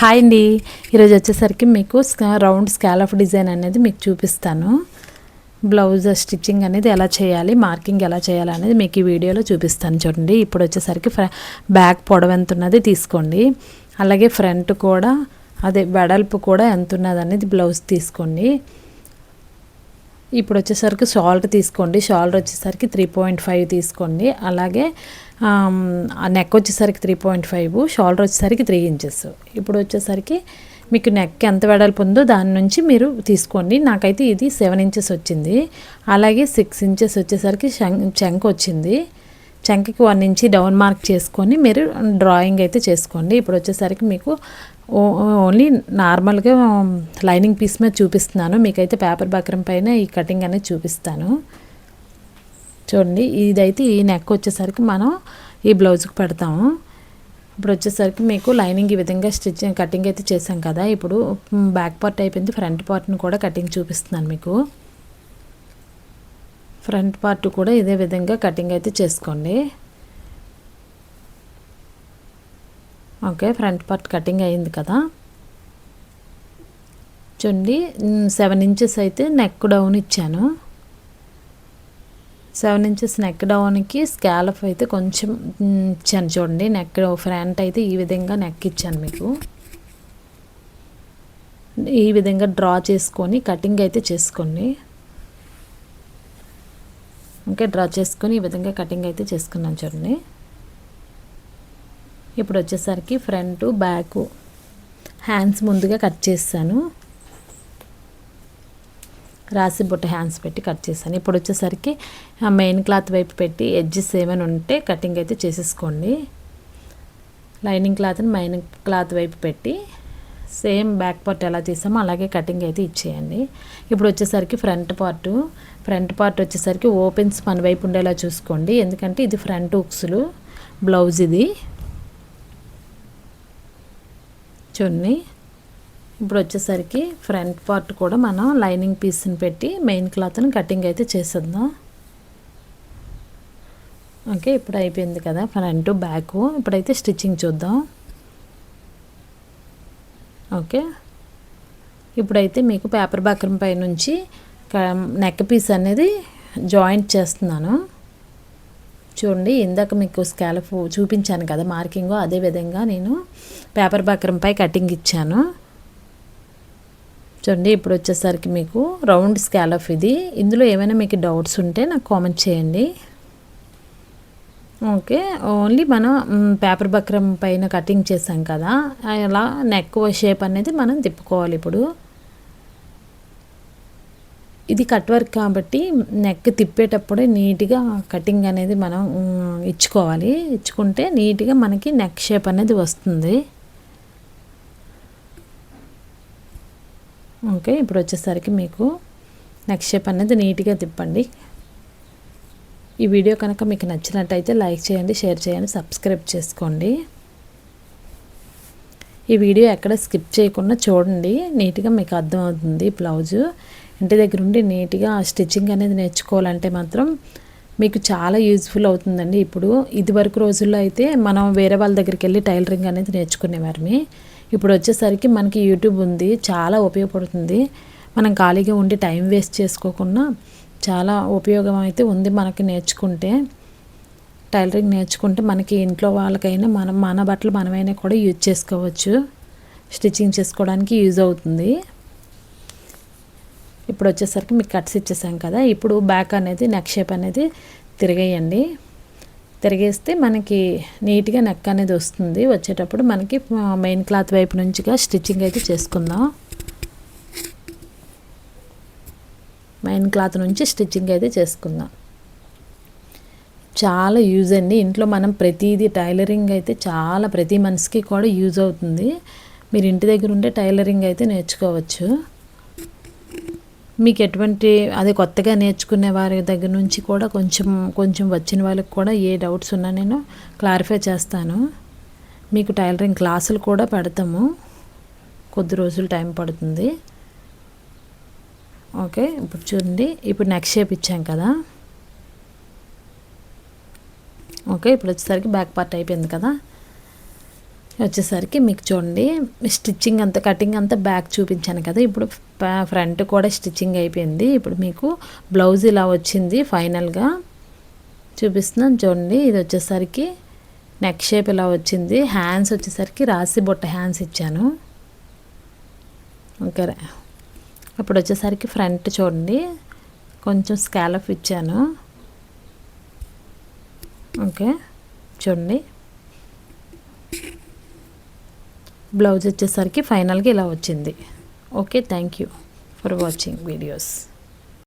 Hi అండి, ఈరోజు వచ్చేసరికి మీకు రౌండ్ స్కాలప్ డిజైన్ అనేది మీకు చూపిస్తాను. బ్లౌజ్ స్టిచ్చింగ్ అనేది ఎలా చేయాలి, మార్కింగ్ ఎలా చేయాలి అనేది మీకు ఈ వీడియోలో చూపిస్తాను. చూడండి, ఇప్పుడు వచ్చేసరికి బ్యాక్ పొడవు ఎంత ఉన్నది తీసుకోండి. అలాగే ఫ్రంట్ కూడా అదే వెడల్పు కూడా ఎంత ఉన్నది అనేది బ్లౌజ్ తీసుకోండి. ఇప్పుడు వచ్చేసరికి షాల్ట్ తీసుకోండి. షాల్ట్ వచ్చేసరికి 3.5 తీసుకోండి. అలాగే నెక్ వచ్చేసరికి 3.5, షోల్డర్ వచ్చేసరికి 3 ఇంచెస్. ఇప్పుడు వచ్చేసరికి మీకు నెక్ ఎంత వెడల్పు ఉందో దాని నుంచి మీరు తీసుకోండి. నాకైతే ఇది 7 ఇంచెస్ వచ్చింది. అలాగే 6 ఇంచెస్ వచ్చేసరికి చెంక వచ్చింది. చెంకకి 1 ఇంచి డౌన్ మార్క్ చేసుకొని మీరు డ్రాయింగ్ అయితే చేసుకోండి. ఇప్పుడు వచ్చేసరికి మీకు ఓన్లీ నార్మల్గా లైనింగ్ పీస్ మీద చూపిస్తున్నాను. మీకైతే పేపర్ బక్రం పైన ఈ కటింగ్ అనేది చూపిస్తాను. చూడండి, ఇదైతే ఈ నెక్ వచ్చేసరికి మనం ఈ బ్లౌజ్కి పెడతాము. ఇప్పుడు వచ్చేసరికి మీకు లైనింగ్ ఈ విధంగా కటింగ్ అయితే చేసాం కదా. ఇప్పుడు బ్యాక్ పార్ట్ అయిపోయింది, ఫ్రంట్ పార్ట్ని కూడా కటింగ్ చూపిస్తున్నాను మీకు. ఫ్రంట్ పార్ట్ కూడా ఇదే విధంగా కటింగ్ అయితే చేసుకోండి. ఓకే, ఫ్రంట్ పార్ట్ కటింగ్ అయింది కదా. చూడండి, 7 ఇంచెస్ అయితే నెక్ డౌన్ ఇచ్చాను. 7 ఇంచెస్ నెక్ డౌన్కి స్కాలప్ అయితే కొంచెం ఇచ్చాను. చూడండి, నెక్ ఫ్రంట్ అయితే ఈ విధంగా నెక్ ఇచ్చాను మీకు. ఈ విధంగా డ్రా చేసుకొని కటింగ్ అయితే చేసుకోండి. ఓకే, డ్రా చేసుకొని ఈ విధంగా కటింగ్ అయితే చేసుకున్నాను. చూడండి, ఇప్పుడు వచ్చేసరికి ఫ్రంట్ బ్యాక్ హ్యాండ్స్ ముందుగా కట్ చేస్తాను. రాసి బుట్ట హ్యాండ్స్ పెట్టి కట్ చేశాను. ఇప్పుడు వచ్చేసరికి మెయిన్ క్లాత్ వైపు పెట్టి ఎడ్జెస్ ఏమైనా ఉంటే కటింగ్ అయితే చేసేసుకోండి. లైనింగ్ క్లాత్ని మెయిన్ క్లాత్ వైపు పెట్టి సేమ్ బ్యాక్ పార్ట్ ఎలా తీసామో అలాగే కటింగ్ అయితే ఇచ్చేయండి. ఇప్పుడు వచ్చేసరికి ఫ్రంట్ పార్ట్ వచ్చేసరికి ఓపెన్స్ మన వైపు ఉండేలా చూసుకోండి. ఎందుకంటే ఇది ఫ్రంట్ హుక్స్లు బ్లౌజ్ ఇది. చూడండి, ఇప్పుడు వచ్చేసరికి ఫ్రంట్ పార్ట్ కూడా మనం లైనింగ్ పీస్ని పెట్టి మెయిన్ క్లాత్ని కటింగ్ అయితే చేసేద్దాం. ఓకే, ఇప్పుడు అయిపోయింది కదా ఫ్రంట్ బ్యాక్. ఇప్పుడైతే స్టిచ్చింగ్ చూద్దాం. ఓకే, ఇప్పుడైతే మీకు పేపర్ బక్రం పై నుంచి నెక్ పీస్ అనేది జాయింట్ చేస్తున్నాను. చూడండి, ఇందాక మీకు స్కాలప్ చూపించాను కదా మార్కింగ్, అదే విధంగా నేను పేపర్ బక్రంపై కటింగ్ ఇచ్చాను. చూడండి, ఇప్పుడు వచ్చేసరికి మీకు రౌండ్ స్కాలప్ ఇది. ఇందులో ఏమైనా మీకు డౌట్స్ ఉంటే నాకు కామెంట్ చేయండి. ఓకే, ఓన్లీ మనం పేపర్ బక్రం పైన కటింగ్ చేసాం కదా, అలా నెక్ షేప్ అనేది మనం తిప్పుకోవాలి. ఇప్పుడు ఇది కట్ వర్క్ కాబట్టి నెక్ తిప్పేటప్పుడే నీట్గా కటింగ్ అనేది మనం ఇచ్చుకోవాలి. ఇచ్చుకుంటే నీట్గా మనకి నెక్ షేప్ అనేది వస్తుంది. ఓకే, ఇప్పుడు వచ్చేసరికి మీకు నెక్ షేప్ అనేది నీట్గా తిప్పండి. ఈ వీడియో కనుక మీకు నచ్చినట్టయితే లైక్ చేయండి, షేర్ చేయండి, సబ్స్క్రైబ్ చేసుకోండి. ఈ వీడియో ఎక్కడ స్కిప్ చేయకుండా చూడండి, నీట్గా మీకు అర్థమవుతుంది. బ్లౌజు ఇంటి దగ్గర ఉండి నీట్గా స్టిచ్చింగ్ అనేది నేర్చుకోవాలంటే మాత్రం మీకు చాలా యూజ్ఫుల్ అవుతుందండి. ఇప్పుడు ఇదివరకు రోజుల్లో అయితే మనం వేరే వాళ్ళ దగ్గరికి వెళ్ళి టైలరింగ్ అనేది నేర్చుకునేవారిని. ఇప్పుడు వచ్చేసరికి మనకి యూట్యూబ్ ఉంది, చాలా ఉపయోగపడుతుంది. మనం ఖాళీగా ఉండి టైం వేస్ట్ చేసుకోకుండా చాలా ఉపయోగం అయితే ఉంది. మనకి నేర్చుకుంటే టైలరింగ్ నేర్చుకుంటే మనకి ఇంట్లో వాళ్ళకైనా మన బట్టలు మనమైనా కూడా యూజ్ చేసుకోవచ్చు. స్టిచ్చింగ్ చేసుకోవడానికి యూజ్ అవుతుంది. ఇప్పుడు వచ్చేసరికి మీకు కట్స్ ఇచ్చేసాం కదా. ఇప్పుడు బ్యాక్ అనేది నెక్ షేప్ అనేది తిరిగేయండి. తిరిగేస్తే మనకి నీట్గా నెక్ అనేది వస్తుంది. వచ్చేటప్పుడు మనకి మెయిన్ క్లాత్ వైపు నుంచిగా స్టిచ్చింగ్ అయితే చేసుకుందాం. మెయిన్ క్లాత్ నుంచి స్టిచ్చింగ్ అయితే చేసుకుందాం. చాలా యూజ్ అండి. ఇంట్లో మనం ప్రతిదీ టైలరింగ్ అయితే చాలా ప్రతి మనిషికి కూడా యూజ్ అవుతుంది. మీరు ఇంటి దగ్గర ఉంటే టైలరింగ్ అయితే నేర్చుకోవచ్చు. మీకు ఎటువంటి అదే కొత్తగా నేర్చుకునే వారి దగ్గర నుంచి కూడా కొంచెం వచ్చిన వాళ్ళకి కూడా ఏ డౌట్స్ ఉన్నా నేను క్లారిఫై చేస్తాను. మీకు టైలరింగ్ క్లాసులు కూడా పెడతాము. కొద్ది రోజులు టైం పడుతుంది. ఓకే, ఇప్పుడు చూడండి, ఇప్పుడు నెక్ షేప్ ఇచ్చాం కదా. ఓకే, ఇప్పుడు వచ్చేసరికి బ్యాక్ పార్ట్ అయిపోయింది కదా. వచ్చేసరికి మీకు చూడండి స్టిచ్చింగ్ అంతా కటింగ్ అంతా బ్యాక్ చూపించాను కదా, ఇప్పుడు ఫ్రంట్ కూడా స్టిచ్చింగ్ అయిపోయింది. ఇప్పుడు మీకు బ్లౌజ్ ఇలా వచ్చింది ఫైనల్గా చూపిస్తున్నాను చూడండి. ఇది వచ్చేసరికి నెక్ షేప్ ఇలా వచ్చింది. హ్యాండ్స్ వచ్చేసరికి రాసి బొట్ట హ్యాండ్స్ ఇచ్చాను. ఓకే, ఇప్పుడు వచ్చేసరికి ఫ్రంట్ చూడండి కొంచెం స్కాలప్ ఇచ్చాను. ఓకే చూడండి, బ్లౌజ్ వచ్చేసరికి ఫైనల్గా ఇలా వచ్చింది. Okay, thank you for watching videos.